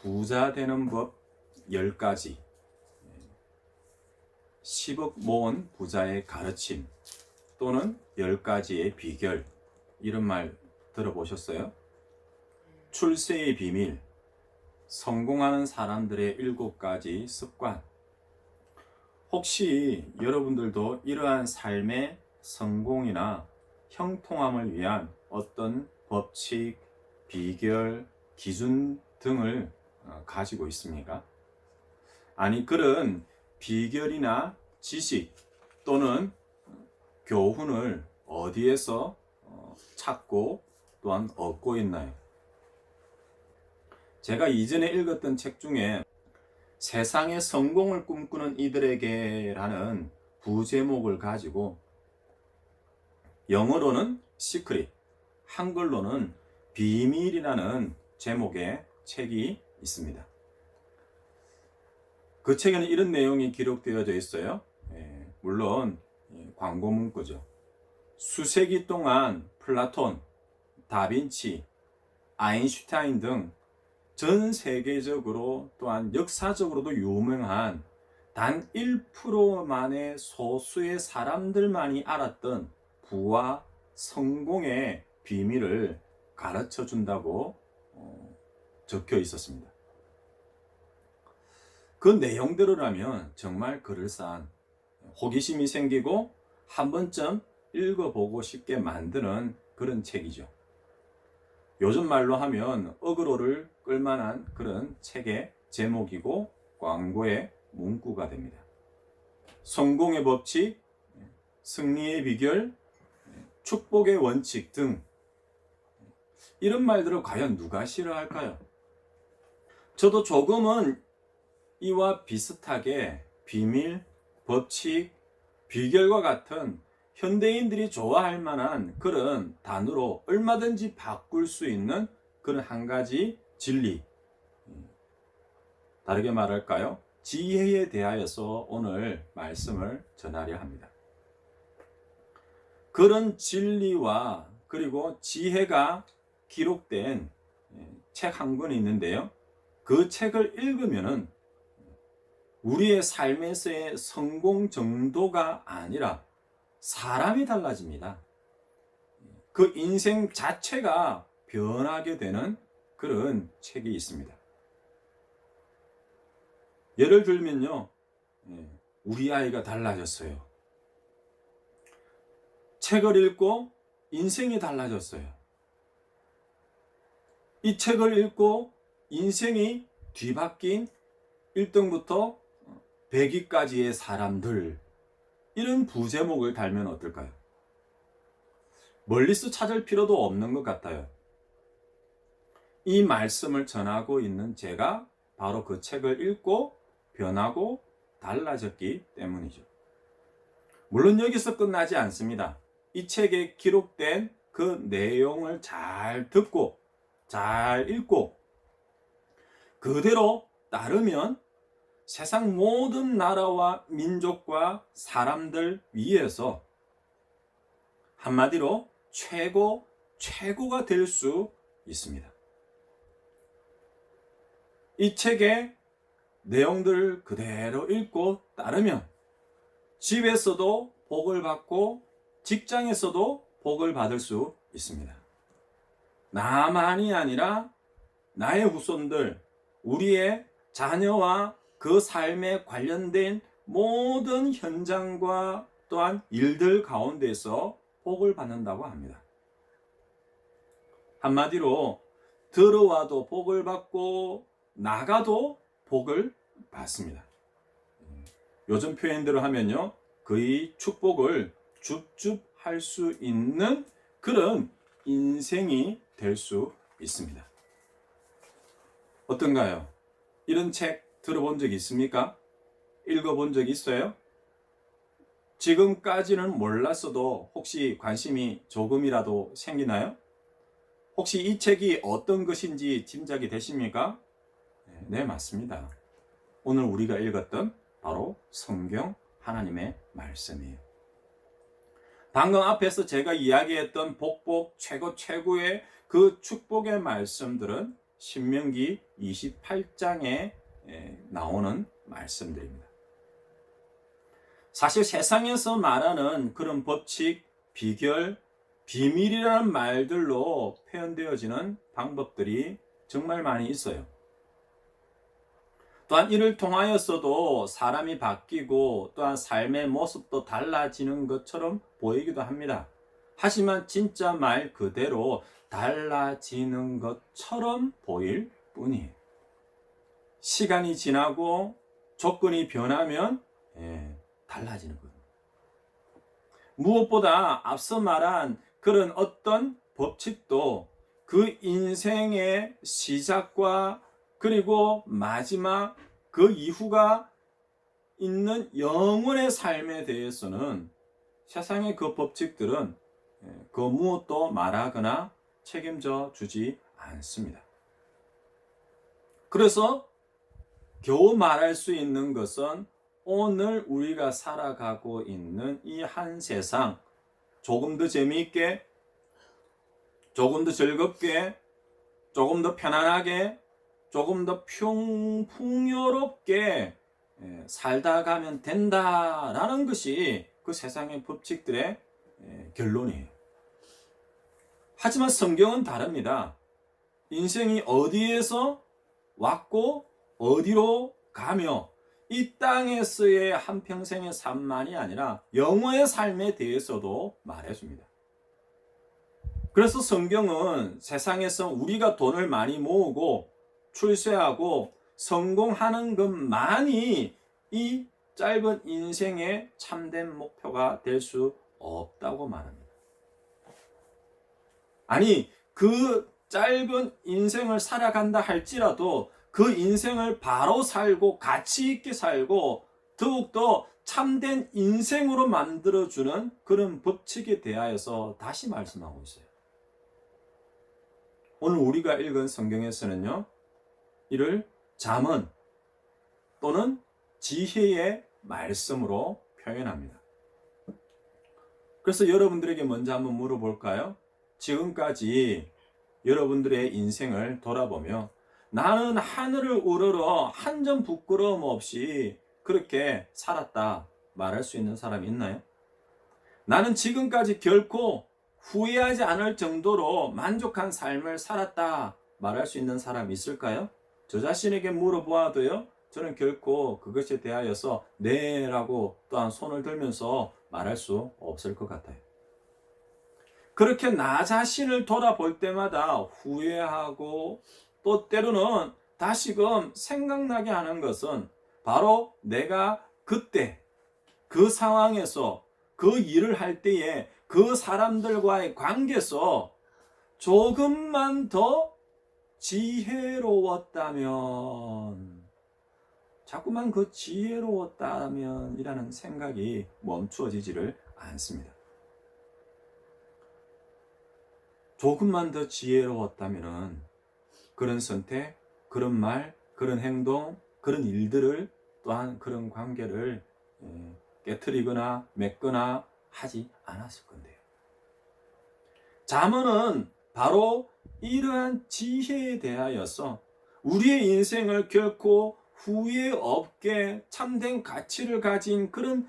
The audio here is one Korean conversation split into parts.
부자 되는 법 10가지, 10억 모은 부자의 가르침 또는 10가지의 비결, 이런 말 들어보셨어요? 출세의 비밀, 성공하는 사람들의 7가지 습관. 혹시 여러분들도 이러한 삶의 성공이나 형통함을 위한 어떤 법칙, 비결, 기준 등을 가지고 있습니까? 아니, 그런 비결이나 지식 또는 교훈을 어디에서 찾고 또한 얻고 있나요? 제가 이전에 읽었던 책 중에 세상의 성공을 꿈꾸는 이들에게라는 부제목을 가지고 영어로는 시크릿, 한글로는 비밀이라는 제목의 책이 있습니다. 그 책에는 이런 내용이 기록되어져 있어요. 물론 광고 문구죠. 수세기 동안 플라톤, 다빈치, 아인슈타인 등 전 세계적으로 또한 역사적으로도 유명한 단 1%만의 소수의 사람들만이 알았던 부와 성공의 비밀을 가르쳐 준다고 적혀 있었습니다. 그 내용대로라면 정말 그럴싸한, 호기심이 생기고 한 번쯤 읽어보고 싶게 만드는 그런 책이죠. 요즘 말로 하면 어그로를 끌만한 그런 책의 제목이고 광고의 문구가 됩니다. 성공의 법칙, 승리의 비결, 축복의 원칙 등 이런 말들을 과연 누가 싫어할까요? 저도 조금은 이와 비슷하게 비밀, 법칙, 비결과 같은 현대인들이 좋아할 만한 그런 단어로 얼마든지 바꿀 수 있는 그런 한 가지 진리, 다르게 말할까요? 지혜에 대하여서 오늘 말씀을 전하려 합니다. 그런 진리와 그리고 지혜가 기록된 책 한 권이 있는데요. 그 책을 읽으면은 우리의 삶에서의 성공 정도가 아니라 사람이 달라집니다. 그 인생 자체가 변하게 되는 그런 책이 있습니다. 예를 들면요, 우리 아이가 달라졌어요. 책을 읽고 인생이 달라졌어요. 이 책을 읽고 인생이 뒤바뀐 1등부터 100위까지의 사람들, 이런 부제목을 달면 어떨까요? 멀리서 찾을 필요도 없는 것 같아요. 이 말씀을 전하고 있는 제가 바로 그 책을 읽고 변하고 달라졌기 때문이죠. 물론 여기서 끝나지 않습니다. 이 책에 기록된 그 내용을 잘 듣고 잘 읽고 그대로 따르면 세상 모든 나라와 민족과 사람들 위에서 한마디로 최고가 될 수 있습니다. 이 책의 내용들을 그대로 읽고 따르면 집에서도 복을 받고 직장에서도 복을 받을 수 있습니다. 나만이 아니라 나의 후손들, 우리의 자녀와 그 삶에 관련된 모든 현장과 또한 일들 가운데서 복을 받는다고 합니다. 한마디로 들어와도 복을 받고 나가도 복을 받습니다. 요즘 표현대로 하면요, 그의 축복을 줍줍 할 수 있는 그런 인생이 될 수 있습니다. 어떤가요? 이런 책 들어본 적 있습니까? 읽어본 적 있어요? 지금까지는 몰랐어도 혹시 관심이 조금이라도 생기나요? 혹시 이 책이 어떤 것인지 짐작이 되십니까? 네, 맞습니다. 오늘 우리가 읽었던 바로 성경 하나님의 말씀이에요. 방금 앞에서 제가 이야기했던 복복 최고의 그 축복의 말씀들은 신명기 28장에 나오는 말씀들입니다. 사실 세상에서 말하는 그런 법칙, 비결, 비밀이라는 말들로 표현되어지는 방법들이 정말 많이 있어요. 또한 이를 통하여서도 사람이 바뀌고 또한 삶의 모습도 달라지는 것처럼 보이기도 합니다. 하지만 진짜 말 그대로 달라지는 것처럼 보일 뿐이에요. 시간이 지나고 조건이 변하면 달라지는 거예요. 무엇보다 앞서 말한 그런 어떤 법칙도 그 인생의 시작과 그리고 마지막 그 이후가 있는 영원의 삶에 대해서는 세상의 그 법칙들은 그 무엇도 말하거나 책임져 주지 않습니다. 그래서 겨우 말할 수 있는 것은 오늘 우리가 살아가고 있는 이 한 세상 조금 더 재미있게, 조금 더 즐겁게, 조금 더 편안하게, 조금 더 풍요롭게 살다 가면 된다라는 것이 그 세상의 법칙들의 결론이에요. 하지만 성경은 다릅니다. 인생이 어디에서 왔고 어디로 가며 이 땅에서의 한평생의 삶만이 아니라 영원의 삶에 대해서도 말해줍니다. 그래서 성경은 세상에서 우리가 돈을 많이 모으고 출세하고 성공하는 것만이 이 짧은 인생의 참된 목표가 될 수 없다고 말합니다. 아니, 그 짧은 인생을 살아간다 할지라도 그 인생을 바로 살고 가치 있게 살고 더욱더 참된 인생으로 만들어주는 그런 법칙에 대하여서 다시 말씀하고 있어요. 오늘 우리가 읽은 성경에서는요, 이를 잠언 또는 지혜의 말씀으로 표현합니다. 그래서 여러분들에게 먼저 한번 물어볼까요? 지금까지 여러분들의 인생을 돌아보며 나는 하늘을 우러러 한 점 부끄러움 없이 그렇게 살았다 말할 수 있는 사람이 있나요? 나는 지금까지 결코 후회하지 않을 정도로 만족한 삶을 살았다 말할 수 있는 사람이 있을까요? 저 자신에게 물어보아도요, 저는 결코 그것에 대하여서 네 라고 또한 손을 들면서 말할 수 없을 것 같아요. 그렇게 나 자신을 돌아볼 때마다 후회하고 또 때로는 다시금 생각나게 하는 것은 바로 내가 그때 그 상황에서 그 일을 할 때에 그 사람들과의 관계에서 조금만 더 지혜로웠다면, 자꾸만 그 지혜로웠다면 이라는 생각이 멈추어지지를 않습니다. 조금만 더 지혜로웠다면 그런 선택, 그런 말, 그런 행동, 그런 일들을 또한 그런 관계를 깨트리거나 맺거나 하지 않았을 건데요. 잠언은 바로 이러한 지혜에 대하여서 우리의 인생을 결코 후회 없게 참된 가치를 가진 그런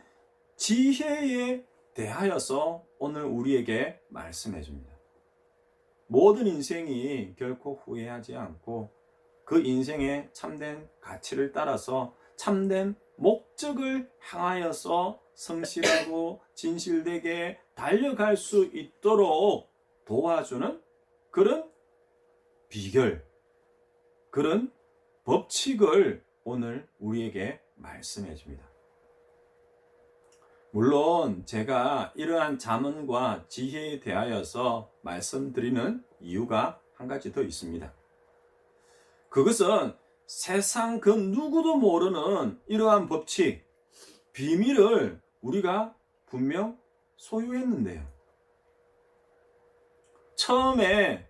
지혜에 대하여서 오늘 우리에게 말씀해 줍니다. 모든 인생이 결코 후회하지 않고 그 인생의 참된 가치를 따라서 참된 목적을 향하여서 성실하고 진실되게 달려갈 수 있도록 도와주는 그런 비결, 그런 법칙을 오늘 우리에게 말씀해 줍니다. 물론 제가 이러한 잠언과 지혜에 대하여서 말씀드리는 이유가 한 가지 더 있습니다. 그것은 세상 그 누구도 모르는 이러한 법칙, 비밀을 우리가 분명 소유했는데요. 처음에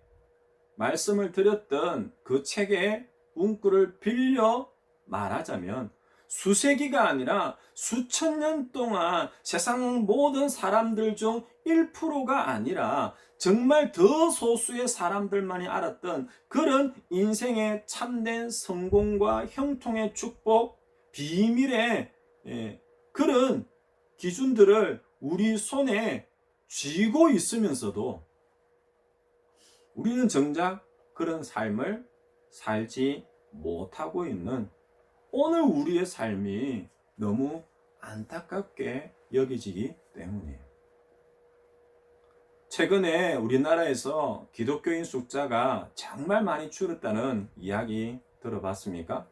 말씀을 드렸던 그 책의 문구를 빌려 말하자면 수세기가 아니라 수천 년 동안 세상 모든 사람들 중 1%가 아니라 정말 더 소수의 사람들만이 알았던 그런 인생의 참된 성공과 형통의 축복, 비밀의 그런 기준들을 우리 손에 쥐고 있으면서도 우리는 정작 그런 삶을 살지 못하고 있는 오늘 우리의 삶이 너무 안타깝게 여겨지기 때문이에요. 최근에 우리나라에서 기독교인 숫자가 정말 많이 줄었다는 이야기 들어봤습니까?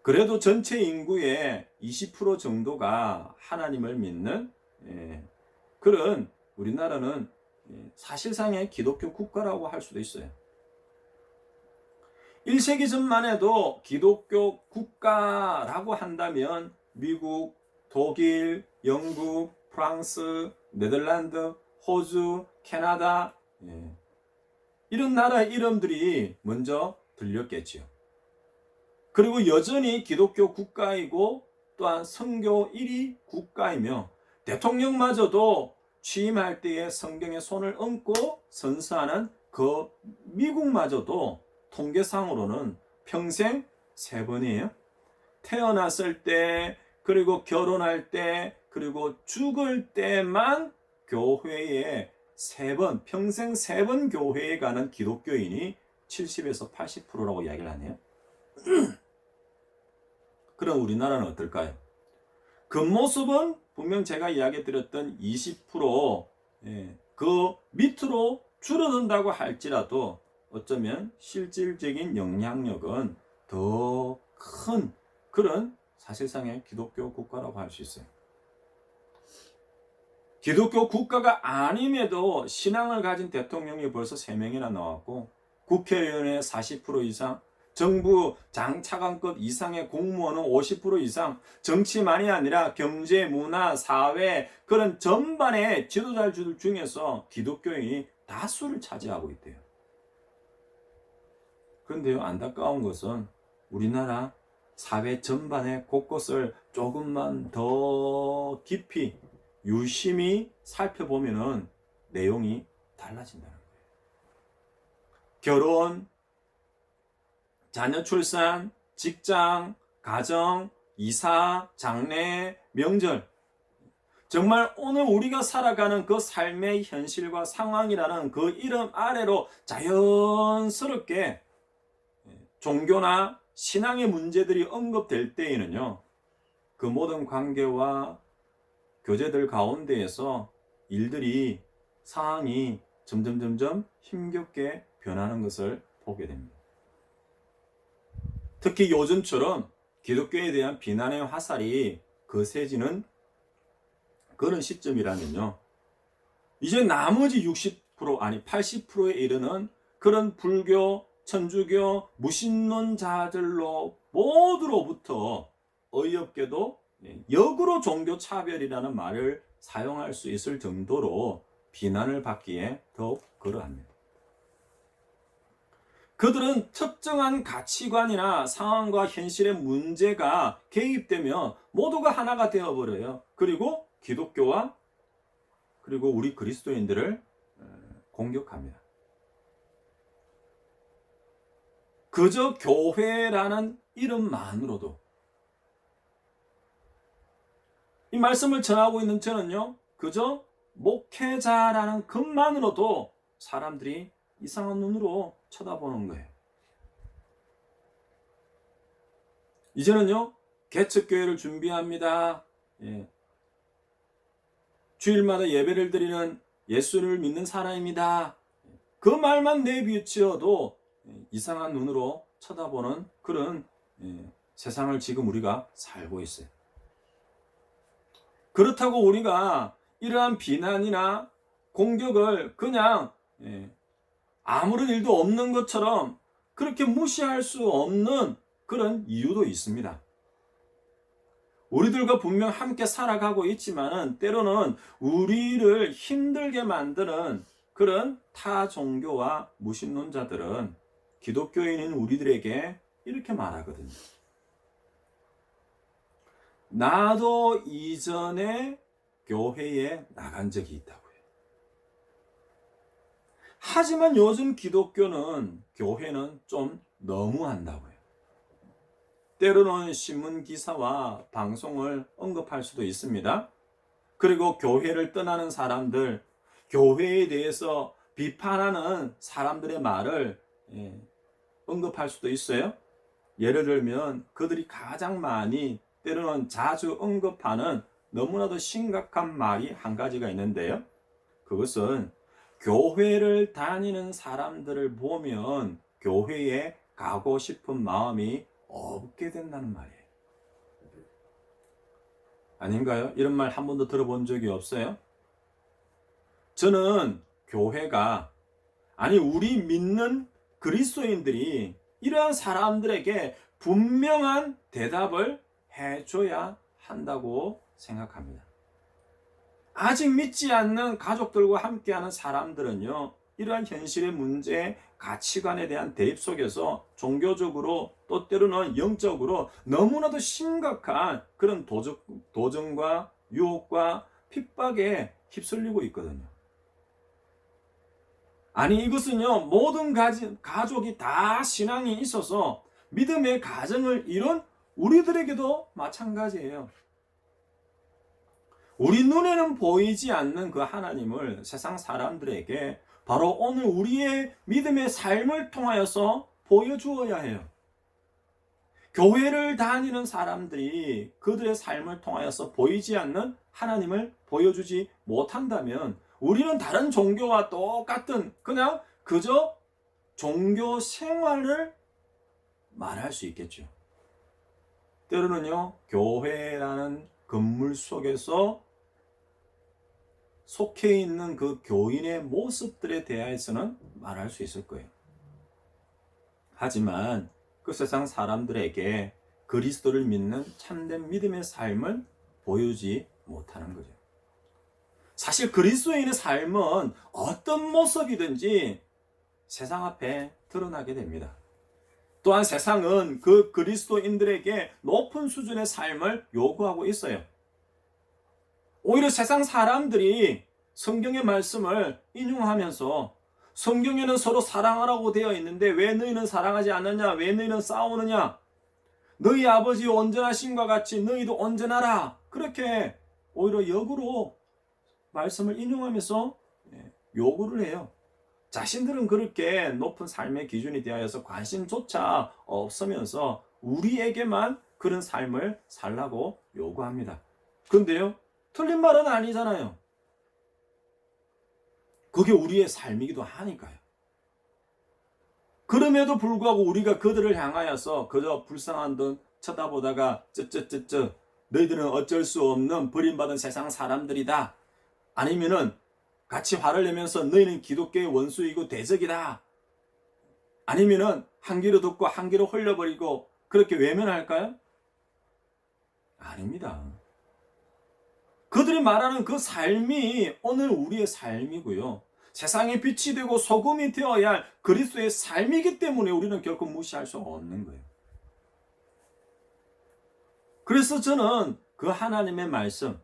그래도 전체 인구의 20% 정도가 하나님을 믿는 그런 우리나라는 사실상의 기독교 국가라고 할 수도 있어요. 1세기 전만 해도 기독교 국가라고 한다면 미국, 독일, 영국, 프랑스, 네덜란드, 호주, 캐나다 이런 나라의 이름들이 먼저 들렸겠지요. 그리고 여전히 기독교 국가이고 또한 선교 1위 국가이며 대통령마저도 취임할 때에 성경에 손을 얹고 선서하는 그 미국마저도 통계상으로는 평생 3번이에요. 태어났을 때, 그리고 결혼할 때, 그리고 죽을 때만 교회에 3번, 평생 3번 교회에 가는 기독교인이 70에서 80%라고 이야기를 하네요. 그럼 우리나라는 어떨까요? 겉모습은 분명 제가 이야기 드렸던 20%, 그 밑으로 줄어든다고 할지라도 어쩌면 실질적인 영향력은 더 큰 그런 사실상의 기독교 국가라고 할 수 있어요. 기독교 국가가 아님에도 신앙을 가진 대통령이 벌써 3명이나 나왔고 국회의원의 40% 이상, 정부 장차관급 이상의 공무원은 50% 이상, 정치만이 아니라 경제, 문화, 사회 그런 전반의 지도자들 중에서 기독교인이 다수를 차지하고 있대요. 그런데요, 안타까운 것은 우리나라 사회 전반의 곳곳을 조금만 더 깊이 유심히 살펴보면은 내용이 달라진다는 거예요. 결혼, 자녀 출산, 직장, 가정, 이사, 장례, 명절. 정말 오늘 우리가 살아가는 그 삶의 현실과 상황이라는 그 이름 아래로 자연스럽게 종교나 신앙의 문제들이 언급될 때에는요, 그 모든 관계와 교제들 가운데에서 일들이, 상황이 점점 힘겹게 변하는 것을 보게 됩니다. 특히 요즘처럼 기독교에 대한 비난의 화살이 거세지는 그런 시점이라면요, 이제 나머지 60% 아니 80%에 이르는 그런 불교, 천주교, 무신론자들로 모두로부터 어이없게도 역으로 종교 차별이라는 말을 사용할 수 있을 정도로 비난을 받기에 더욱 그러합니다. 그들은 특정한 가치관이나 상황과 현실의 문제가 개입되면 모두가 하나가 되어버려요. 그리고 기독교와 그리고 우리 그리스도인들을 공격합니다. 그저 교회라는 이름만으로도, 이 말씀을 전하고 있는 저는요, 그저 목회자라는 것만으로도 사람들이 이상한 눈으로 쳐다보는 거예요. 이제는요, 개척교회를 준비합니다. 주일마다 예배를 드리는 예수를 믿는 사람입니다. 그 말만 내비치어도 이상한 눈으로 쳐다보는 그런 세상을 지금 우리가 살고 있어요. 그렇다고 우리가 이러한 비난이나 공격을 그냥 아무런 일도 없는 것처럼 그렇게 무시할 수 없는 그런 이유도 있습니다. 우리들과 분명 함께 살아가고 있지만은 때로는 우리를 힘들게 만드는 그런 타 종교와 무신론자들은 기독교인인 우리들에게 이렇게 말하거든요. 나도 이전에 교회에 나간 적이 있다고요. 하지만 요즘 기독교는 교회는 좀 너무한다고요. 때로는 신문 기사와 방송을 언급할 수도 있습니다. 그리고 교회를 떠나는 사람들, 교회에 대해서 비판하는 사람들의 말을 언급할 수도 있어요. 예를 들면 그들이 가장 많이 때로는 자주 언급하는 너무나도 심각한 말이 한 가지가 있는데요. 그것은 교회를 다니는 사람들을 보면 교회에 가고 싶은 마음이 없게 된다는 말이에요. 아닌가요? 이런 말 한 번도 들어본 적이 없어요? 저는 교회가, 아니 우리 믿는 그리스도인들이 이러한 사람들에게 분명한 대답을 해줘야 한다고 생각합니다. 아직 믿지 않는 가족들과 함께하는 사람들은요, 이러한 현실의 문제, 가치관에 대한 대립 속에서 종교적으로 또 때로는 영적으로 너무나도 심각한 그런 도전과 유혹과 핍박에 휩쓸리고 있거든요. 아니 이것은요, 모든 가족이 다 신앙이 있어서 믿음의 가정을 이룬 우리들에게도 마찬가지예요. 우리 눈에는 보이지 않는 그 하나님을 세상 사람들에게 바로 오늘 우리의 믿음의 삶을 통하여서 보여주어야 해요. 교회를 다니는 사람들이 그들의 삶을 통하여서 보이지 않는 하나님을 보여주지 못한다면 우리는 다른 종교와 똑같은 그냥 그저 종교 생활을 말할 수 있겠죠. 때로는요, 교회라는 건물 속에서 속해 있는 그 교인의 모습들에 대해서는 말할 수 있을 거예요. 하지만 그 세상 사람들에게 그리스도를 믿는 참된 믿음의 삶을 보여주지 못하는 거죠. 사실 그리스도인의 삶은 어떤 모습이든지 세상 앞에 드러나게 됩니다. 또한 세상은 그 그리스도인들에게 높은 수준의 삶을 요구하고 있어요. 오히려 세상 사람들이 성경의 말씀을 인용하면서 성경에는 서로 사랑하라고 되어 있는데 왜 너희는 사랑하지 않느냐? 왜 너희는 싸우느냐? 너희 아버지 온전하심과 같이 너희도 온전하라. 그렇게 오히려 역으로 말씀을 인용하면서 요구를 해요. 자신들은 그렇게 높은 삶의 기준이 되어서 관심조차 없으면서 우리에게만 그런 삶을 살라고 요구합니다. 근데요, 틀린 말은 아니잖아요. 그게 우리의 삶이기도 하니까요. 그럼에도 불구하고 우리가 그들을 향하여서 그저 불쌍한 듯 쳐다보다가 쯧쯧쯧쯧 너희들은 어쩔 수 없는 버림받은 세상 사람들이다. 아니면은 같이 화를 내면서 너희는 기독교의 원수이고 대적이다. 아니면은 한 귀로 듣고 한 귀로 흘려버리고 그렇게 외면할까요? 아닙니다. 그들이 말하는 그 삶이 오늘 우리의 삶이고요. 세상의 빛이 되고 소금이 되어야 할 그리스도의 삶이기 때문에 우리는 결코 무시할 수 없는 거예요. 그래서 저는 그 하나님의 말씀,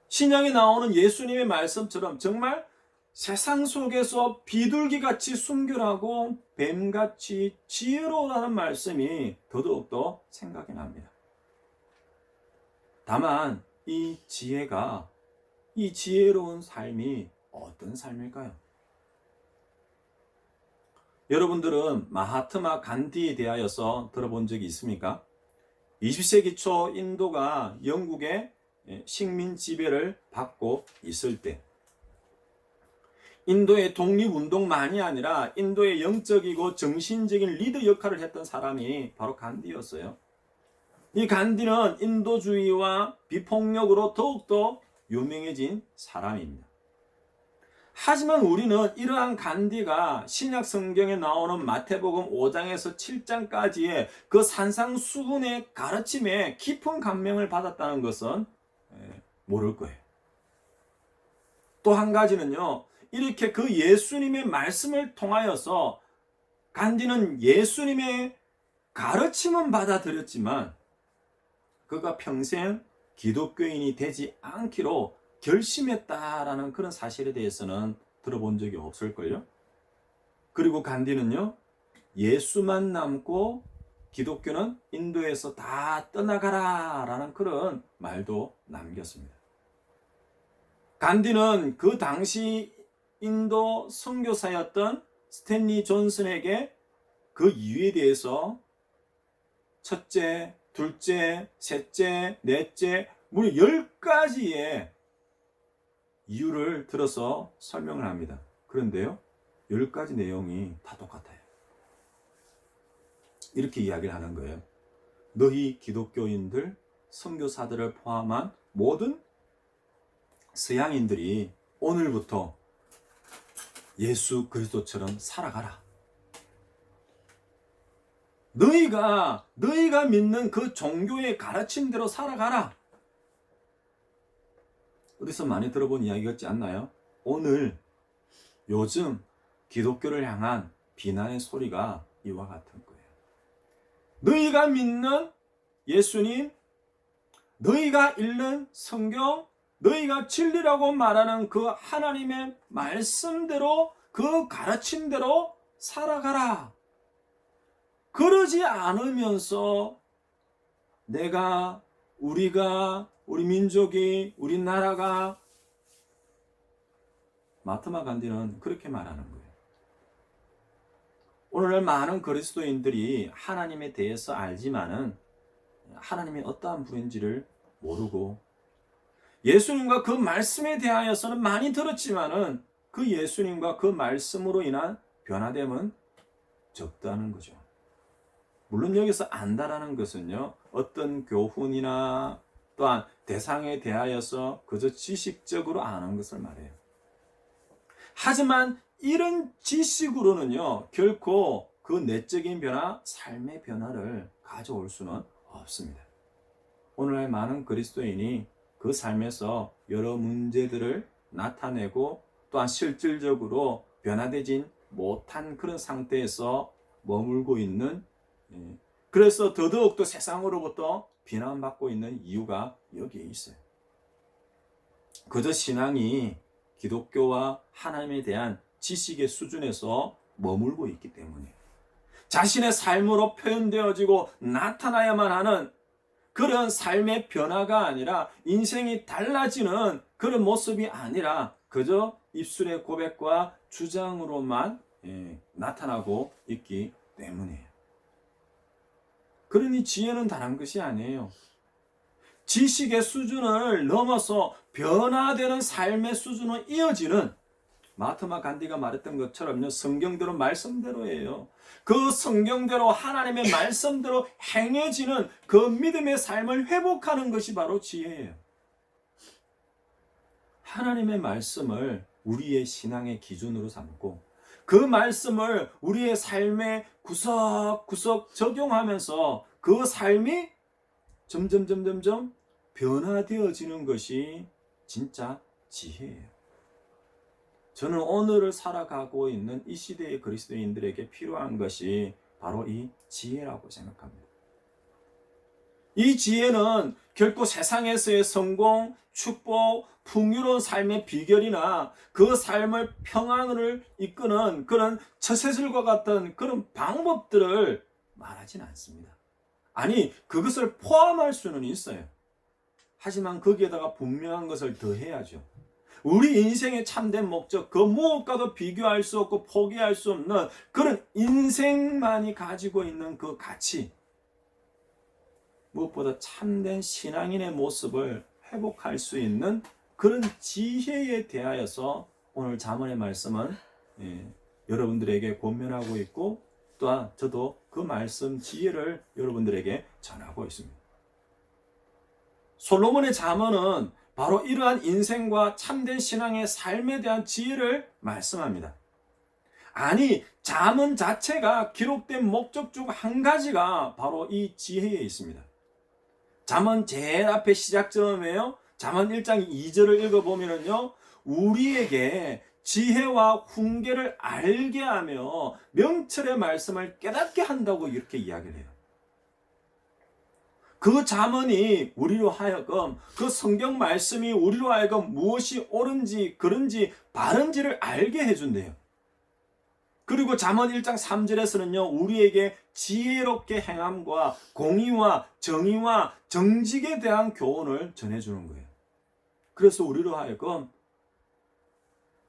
신약에 나오는 예수님의 말씀처럼 정말 세상 속에서 비둘기같이 순결하고 뱀같이 지혜로우라는 말씀이 더더욱더 생각이 납니다. 다만 이 지혜가, 이 지혜로운 삶이 어떤 삶일까요? 여러분들은 마하트마 간디에 대하여서 들어본 적이 있습니까? 20세기 초 인도가 영국의 식민 지배를 받고 있을 때 인도의 독립운동만이 아니라 인도의 영적이고 정신적인 리더 역할을 했던 사람이 바로 간디였어요. 이 간디는 인도주의와 비폭력으로 더욱더 유명해진 사람입니다. 하지만 우리는 이러한 간디가 신약 성경에 나오는 마태복음 5장에서 7장까지의 그 산상수훈의 가르침에 깊은 감명을 받았다는 것은 모를 거예요. 또 한 가지는요, 이렇게 그 예수님의 말씀을 통하여서 간디는 예수님의 가르침은 받아들였지만 그가 평생 기독교인이 되지 않기로 결심했다라는 그런 사실에 대해서는 들어본 적이 없을걸요. 그리고 간디는요, 예수만 남고 기독교는 인도에서 다 떠나가라 라는 그런 말도 남겼습니다. 간디는 그 당시 인도 선교사였던 스탠리 존슨에게 그 이유에 대해서 첫째, 둘째, 셋째, 넷째, 무려 10가지의 이유를 들어서 설명을 합니다. 그런데요, 10가지 내용이 다 똑같아요. 이렇게 이야기를 하는 거예요. 너희 기독교인들, 선교사들을 포함한 모든 서양인들이 오늘부터 예수 그리스도처럼 살아가라. 너희가 믿는 그 종교의 가르침대로 살아가라. 어디서 많이 들어본 이야기 같지 않나요? 오늘 요즘 기독교를 향한 비난의 소리가 이와 같은 거예요. 너희가 믿는 예수님, 너희가 읽는 성경, 너희가 진리라고 말하는 그 하나님의 말씀대로, 그 가르침대로 살아가라. 그러지 않으면서 우리가, 우리 민족이, 우리 나라가, 마하트마 간디는 그렇게 말하는 거예요. 오늘날 많은 그리스도인들이 하나님에 대해서 알지만은 하나님이 어떠한 분인지를 모르고, 예수님과 그 말씀에 대하여서는 많이 들었지만은 그 예수님과 그 말씀으로 인한 변화됨은 적다는 거죠. 물론 여기서 안다라는 것은요, 어떤 교훈이나 또한 대상에 대하여서 그저 지식적으로 아는 것을 말해요. 하지만 이런 지식으로는요, 결코 그 내적인 변화, 삶의 변화를 가져올 수는 없습니다. 오늘날 많은 그리스도인이 그 삶에서 여러 문제들을 나타내고 또한 실질적으로 변화되진 못한 그런 상태에서 머물고 있는, 그래서 더더욱더 세상으로부터 비난받고 있는 이유가 여기에 있어요. 그저 신앙이 기독교와 하나님에 대한 지식의 수준에서 머물고 있기 때문이에요. 자신의 삶으로 표현되어지고 나타나야만 하는 그런 삶의 변화가 아니라, 인생이 달라지는 그런 모습이 아니라 그저 입술의 고백과 주장으로만 나타나고 있기 때문이에요. 그러니 지혜는 다른 것이 아니에요. 지식의 수준을 넘어서 변화되는 삶의 수준으로 이어지는, 마하트마 간디가 말했던 것처럼요, 성경대로 말씀대로예요. 그 성경대로 하나님의 말씀대로 행해지는 그 믿음의 삶을 회복하는 것이 바로 지혜예요. 하나님의 말씀을 우리의 신앙의 기준으로 삼고 그 말씀을 우리의 삶에 구석구석 적용하면서 그 삶이 점점 변화되어지는 것이 진짜 지혜예요. 저는 오늘을 살아가고 있는 이 시대의 그리스도인들에게 필요한 것이 바로 이 지혜라고 생각합니다. 이 지혜는 결코 세상에서의 성공, 축복, 풍요로운 삶의 비결이나 그 삶을 평안을 이끄는 그런 처세술과 같은 그런 방법들을 말하진 않습니다. 아니, 그것을 포함할 수는 있어요. 하지만 거기에다가 분명한 것을 더해야죠. 우리 인생의 참된 목적, 그 무엇과도 비교할 수 없고 포기할 수 없는 그런 인생만이 가지고 있는 그 가치, 무엇보다 참된 신앙인의 모습을 회복할 수 있는 그런 지혜에 대하여서 오늘 잠언의 말씀은 여러분들에게 권면하고 있고, 또한 저도 그 말씀 지혜를 여러분들에게 전하고 있습니다. 솔로몬의 잠언은 바로 이러한 인생과 참된 신앙의 삶에 대한 지혜를 말씀합니다. 아니, 잠언 자체가 기록된 목적 중 한 가지가 바로 이 지혜에 있습니다. 잠언 제일 앞에 시작점이에요. 잠언 1장 2절을 읽어보면요, 우리에게 지혜와 훈계를 알게 하며 명철의 말씀을 깨닫게 한다고 이렇게 이야기를 해요. 그 잠언이 우리로 하여금 그 성경 말씀이 우리로 하여금 무엇이 옳은지 그른지 바른지를 알게 해준대요. 그리고 잠언 1장 3절에서는요. 우리에게 지혜롭게 행함과 공의와 정의와 정직에 대한 교훈을 전해주는 거예요. 그래서 우리로 하여금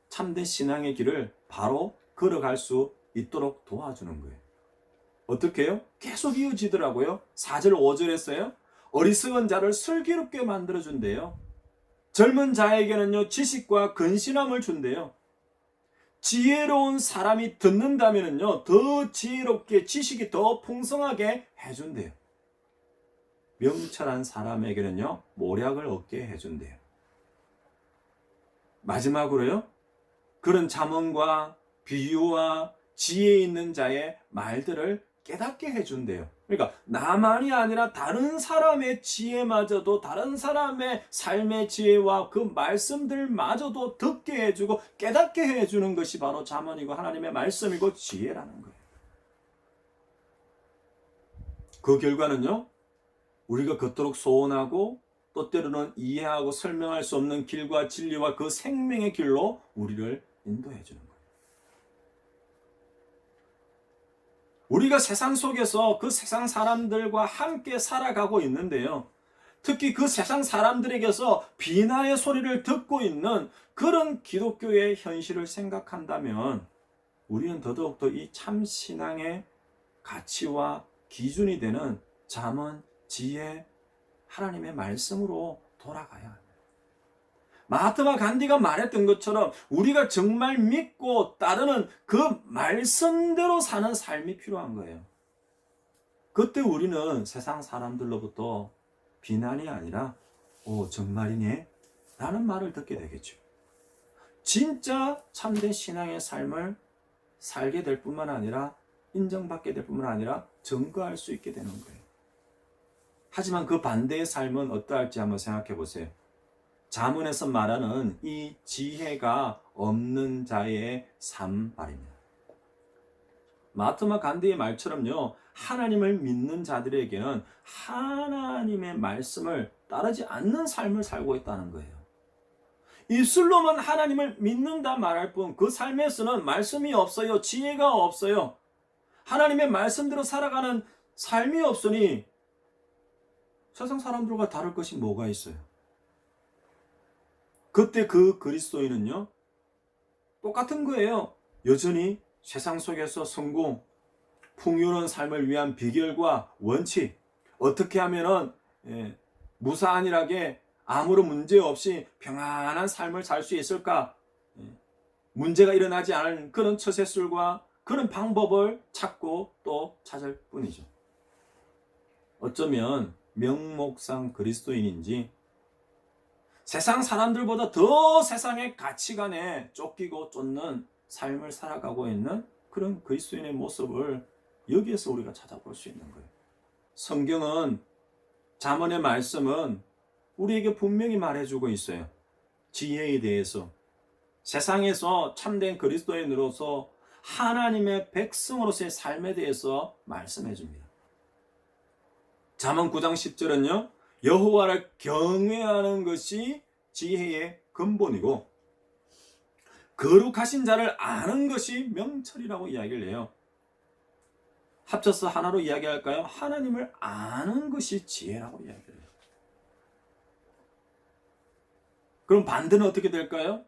참된 신앙의 길을 바로 걸어갈 수 있도록 도와주는 거예요. 어떻게 해요? 계속 이어지더라고요. 4절 5절에서요. 어리석은 자를 슬기롭게 만들어준대요. 젊은 자에게는요. 지식과 근신함을 준대요. 지혜로운 사람이 듣는다면요. 더 지혜롭게 지식이 더 풍성하게 해준대요. 명철한 사람에게는요. 모략을 얻게 해준대요. 마지막으로요. 그런 잠언과 비유와 지혜 있는 자의 말들을 깨닫게 해준대요. 그러니까 나만이 아니라 다른 사람의 지혜마저도 다른 사람의 삶의 지혜와 그 말씀들마저도 듣게 해주고 깨닫게 해주는 것이 바로 잠언이고 하나님의 말씀이고 지혜라는 거예요. 그 결과는요. 우리가 그토록 소원하고 또 때로는 이해하고 설명할 수 없는 길과 진리와 그 생명의 길로 우리를 인도해 주는 거예요. 우리가 세상 속에서 그 세상 사람들과 함께 살아가고 있는데요. 특히 그 세상 사람들에게서 비난의 소리를 듣고 있는 그런 기독교의 현실을 생각한다면 우리는 더더욱더 이 참신앙의 가치와 기준이 되는 잠언, 지혜, 하나님의 말씀으로 돌아가야 합니다. 마하트마 간디가 말했던 것처럼 우리가 정말 믿고 따르는 그 말씀대로 사는 삶이 필요한 거예요. 그때 우리는 세상 사람들로부터 비난이 아니라 오 정말이네? 라는 말을 듣게 되겠죠. 진짜 참된 신앙의 삶을 살게 될 뿐만 아니라 인정받게 될 뿐만 아니라 증거할 수 있게 되는 거예요. 하지만 그 반대의 삶은 어떠할지 한번 생각해 보세요. 잠언에서 말하는 이 지혜가 없는 자의 삶 말입니다. 마하트마 간디의 말처럼요. 하나님을 믿는 자들에게는 하나님의 말씀을 따르지 않는 삶을 살고 있다는 거예요. 입술로만 하나님을 믿는다 말할 뿐 그 삶에서는 말씀이 없어요. 지혜가 없어요. 하나님의 말씀대로 살아가는 삶이 없으니 세상 사람들과 다를 것이 뭐가 있어요? 그때 그 그리스도인은요. 똑같은 거예요. 여전히 세상 속에서 성공, 풍요로운 삶을 위한 비결과 원칙, 어떻게 하면은 무사안일하게 아무런 문제 없이 평안한 삶을 살 수 있을까? 문제가 일어나지 않은 그런 처세술과 그런 방법을 찾고 또 찾을 뿐이죠. 어쩌면 명목상 그리스도인인지 세상 사람들보다 더 세상의 가치관에 쫓기고 쫓는 삶을 살아가고 있는 그런 그리스도인의 모습을 여기에서 우리가 찾아볼 수 있는 거예요. 성경은 잠언의 말씀은 우리에게 분명히 말해주고 있어요. 지혜에 대해서 세상에서 참된 그리스도인으로서 하나님의 백성으로서의 삶에 대해서 말씀해 줍니다. 잠언 9장 10절은요. 여호와를 경외하는 것이 지혜의 근본이고 거룩하신 자를 아는 것이 명철이라고 이야기를 해요. 합쳐서 하나로 이야기할까요? 하나님을 아는 것이 지혜라고 이야기를 해요. 그럼 반대는 어떻게 될까요?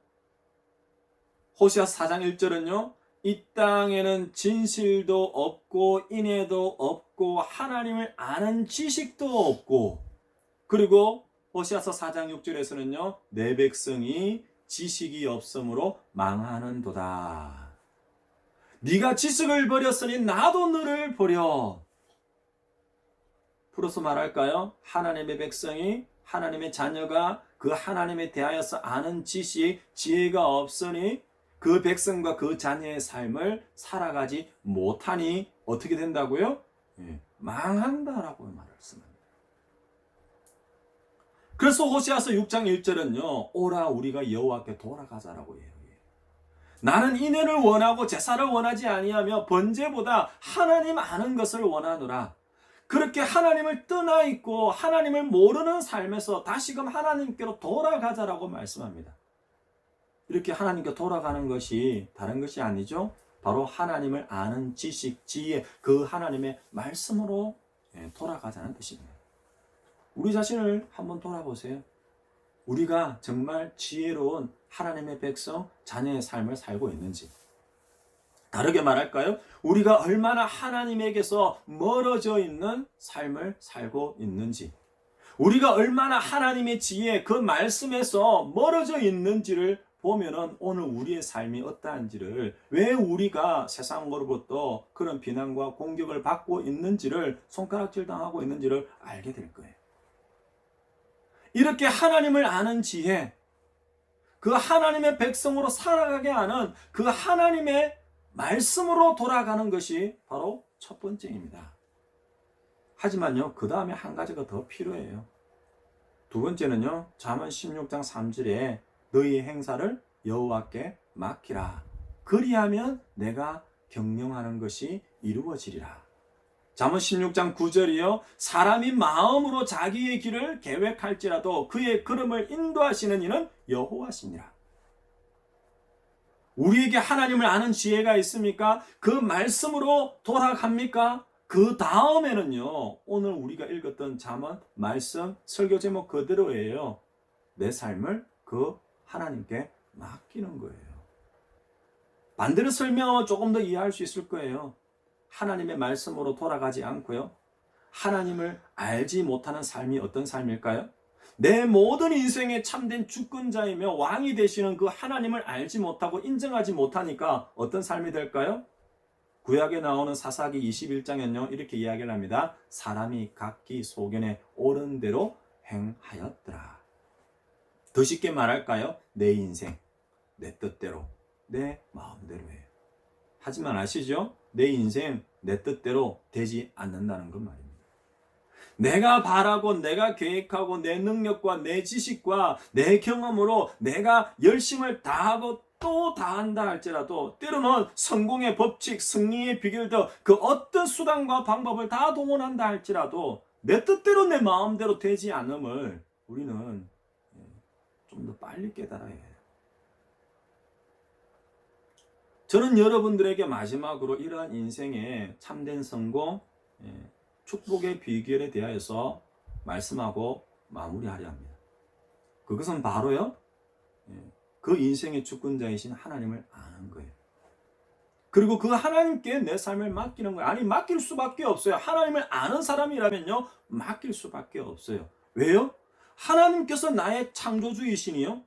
호시아서 4장 1절은요. 이 땅에는 진실도 없고 인애도 없고 하나님을 아는 지식도 없고 그리고 호시아서 4장 6절에서는요. 내 백성이 지식이 없으므로 망하는도다. 네가 지식을 버렸으니 나도 너를 버려. 풀어서 말할까요? 하나님의 백성이 하나님의 자녀가 그 하나님에 대하여서 아는 지식, 지혜가 없으니 그 백성과 그 자녀의 삶을 살아가지 못하니 어떻게 된다고요? 망한다라고 말씀합니다. 그래서 호시아서 6장 1절은요. 오라 우리가 여호와께 돌아가자라고 해요. 나는 인애를 원하고 제사를 원하지 아니하며 번제보다 하나님 아는 것을 원하노라. 그렇게 하나님을 떠나 있고 하나님을 모르는 삶에서 다시금 하나님께로 돌아가자라고 말씀합니다. 이렇게 하나님께 돌아가는 것이 다른 것이 아니죠. 바로 하나님을 아는 지식, 지혜, 그 하나님의 말씀으로 돌아가자는 뜻입니다. 우리 자신을 한번 돌아보세요. 우리가 정말 지혜로운 하나님의 백성, 자녀의 삶을 살고 있는지. 다르게 말할까요? 우리가 얼마나 하나님에게서 멀어져 있는 삶을 살고 있는지. 우리가 얼마나 하나님의 지혜, 그 말씀에서 멀어져 있는지를 보면은 오늘 우리의 삶이 어떠한지를, 왜 우리가 세상으로부터 그런 비난과 공격을 받고 있는지를, 손가락질 당하고 있는지를 알게 될 거예요. 이렇게 하나님을 아는 지혜, 그 하나님의 백성으로 살아가게 하는 그 하나님의 말씀으로 돌아가는 것이 바로 첫 번째입니다. 하지만요, 그 다음에 한 가지가 더 필요해요. 두 번째는요, 잠언 16장 3절에 너희 행사를 여호와께 맡기라. 그리하면 내가 경영하는 것이 이루어지리라. 잠언 16장 9절이요. 사람이 마음으로 자기의 길을 계획할지라도 그의 걸음을 인도하시는 이는 여호와시니라. 우리에게 하나님을 아는 지혜가 있습니까? 그 말씀으로 돌아갑니까? 그 다음에는요, 오늘 우리가 읽었던 잠언 말씀 설교 제목 그대로예요. 내 삶을 그 하나님께 맡기는 거예요. 반대로 설명하면 조금 더 이해할 수 있을 거예요. 하나님의 말씀으로 돌아가지 않고요, 하나님을 알지 못하는 삶이 어떤 삶일까요? 내 모든 인생의 참된 주권자이며 왕이 되시는 그 하나님을 알지 못하고 인정하지 못하니까 어떤 삶이 될까요? 구약에 나오는 사사기 21장에는요, 이렇게 이야기를 합니다. 사람이 각기 소견에 옳은 대로 행하였더라. 더 쉽게 말할까요? 내 인생, 내 뜻대로, 내 마음대로 해요. 하지만 아시죠? 내 인생, 내 뜻대로 되지 않는다는 것 말입니다. 내가 바라고, 내가 계획하고, 내 능력과 내 지식과 내 경험으로 내가 열심을 다하고 또 다한다 할지라도, 때로는 성공의 법칙, 승리의 비결 등 그 어떤 수단과 방법을 다 동원한다 할지라도 내 뜻대로 내 마음대로 되지 않음을 우리는 좀 더 빨리 깨달아야 해요. 저는 여러분들에게 마지막으로 이러한 인생의 참된 성공, 축복의 비결에 대하여서 말씀하고 마무리하려 합니다. 그것은 바로요, 그 인생의 주권자이신 하나님을 아는 거예요. 그리고 그 하나님께 내 삶을 맡기는 거예요. 아니, 맡길 수밖에 없어요. 하나님을 아는 사람이라면요, 맡길 수밖에 없어요. 왜요? 하나님께서 나의 창조주이시니요,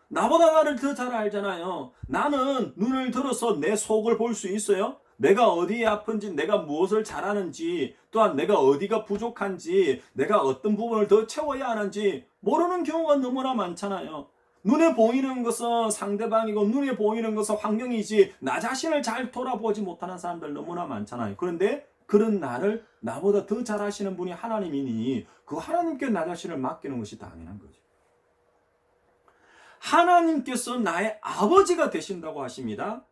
나보다 나를 더 잘 알잖아요. 나는 눈을 들어서 내 속을 볼 수 있어요. 내가 어디에 아픈지, 내가 무엇을 잘하는지, 또한 내가 어디가 부족한지, 내가 어떤 부분을 더 채워야 하는지 모르는 경우가 너무나 많잖아요. 눈에 보이는 것은 상대방이고 눈에 보이는 것은 환경이지 나 자신을 잘 돌아보지 못하는 사람들 너무나 많잖아요. 그런데 그런 나를 나보다 더 잘 아시는 분이 하나님이니 그 하나님께 나 자신을 맡기는 것이 당연한 거죠. 하나님께서 나의 아버지가 되신다고 하십니다.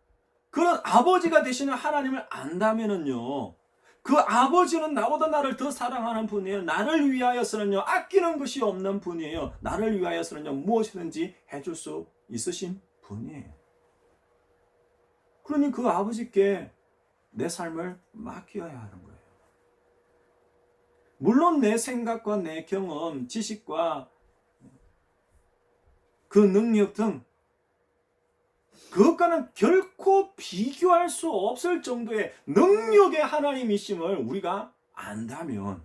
그런 아버지가 되시는 하나님을 안다면은요, 그 아버지는 나보다 나를 더 사랑하는 분이에요. 나를 위하여서는요, 아끼는 것이 없는 분이에요. 나를 위하여서는요, 무엇이든지 해줄 수 있으신 분이에요. 그러니 그 아버지께 내 삶을 맡겨야 하는 거예요. 물론 내 생각과 내 경험, 지식과 그 능력 등 그것과는 결코 비교할 수 없을 정도의 능력의 하나님이심을 우리가 안다면,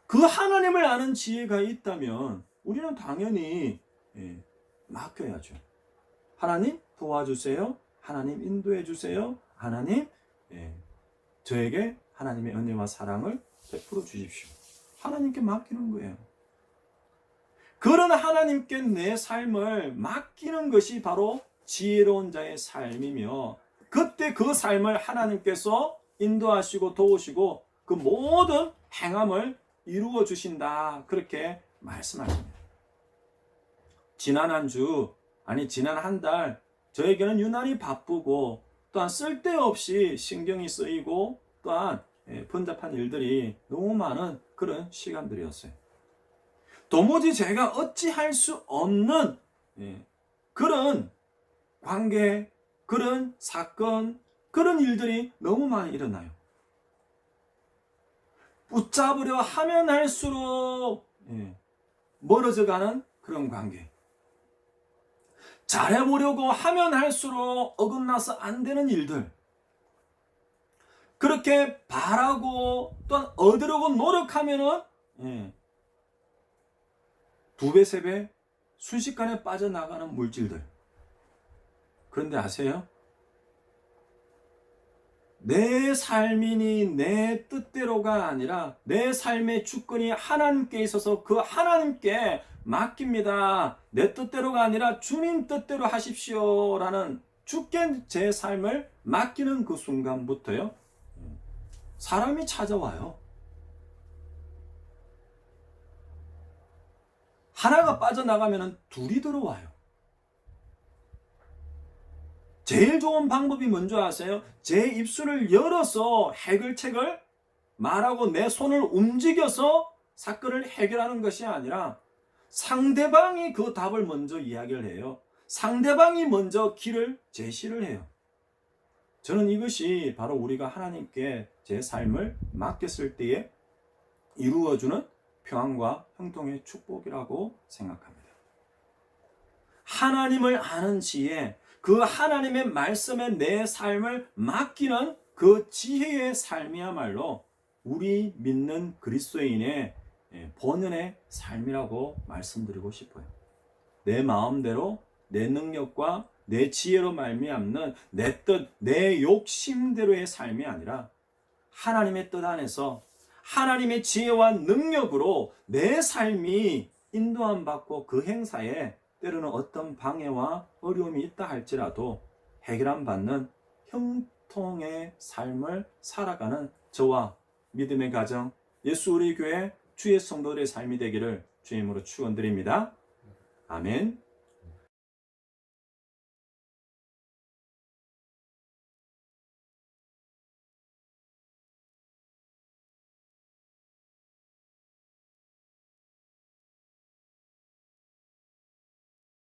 그 하나님을 아는 지혜가 있다면 우리는 당연히 맡겨야죠. 하나님 도와주세요. 하나님 인도해 주세요. 하나님 저에게 하나님의 은혜와 사랑을 베풀어 주십시오. 하나님께 맡기는 거예요. 그런 하나님께 내 삶을 맡기는 것이 바로 지혜로운 자의 삶이며, 그때 그 삶을 하나님께서 인도하시고 도우시고 그 모든 행함을 이루어 주신다, 그렇게 말씀하십니다. 지난 한 주, 아니 지난 한 달 저에게는 유난히 바쁘고 또한 쓸데없이 신경이 쓰이고 또한 번잡한 일들이 너무 많은 그런 시간들이었어요. 도무지 제가 어찌할 수 없는 그런 관계, 그런 사건, 그런 일들이 너무 많이 일어나요. 붙잡으려 하면 할수록 멀어져가는 그런 관계. 잘해보려고 하면 할수록 어긋나서 안 되는 일들. 그렇게 바라고 또한 얻으려고 노력하면은 2배, 3배 순식간에 빠져나가는 물질들. 그런데 아세요? 내 삶이니 내 뜻대로가 아니라 내 삶의 주권이 하나님께 있어서 그 하나님께 맡깁니다. 내 뜻대로가 아니라 주님 뜻대로 하십시오라는 주께 제 삶을 맡기는 그 순간부터요, 사람이 찾아와요. 하나가 빠져나가면 둘이 들어와요. 제일 좋은 방법이 뭔지 아세요? 제 입술을 열어서 해결책을 말하고 내 손을 움직여서 사건을 해결하는 것이 아니라 상대방이 그 답을 먼저 이야기를 해요. 상대방이 먼저 길을 제시를 해요. 저는 이것이 바로 우리가 하나님께 제 삶을 맡겼을 때에 이루어주는 평안과 형통의 축복이라고 생각합니다. 하나님을 아는 지혜, 그 하나님의 말씀에 내 삶을 맡기는 그 지혜의 삶이야말로 우리 믿는 그리스도인의 본연의 삶이라고 말씀드리고 싶어요. 내 마음대로 내 능력과 내 지혜로 말미암는 내 뜻, 내 욕심대로의 삶이 아니라 하나님의 뜻 안에서 하나님의 지혜와 능력으로 내 삶이 인도함 받고 그 행사에 때로는 어떤 방해와 어려움이 있다 할지라도 해결함 받는 형통의 삶을 살아가는 저와 믿음의 가정, 예수 우리 교회 주의 성도들의 삶이 되기를 주님으로 축원드립니다. 아멘.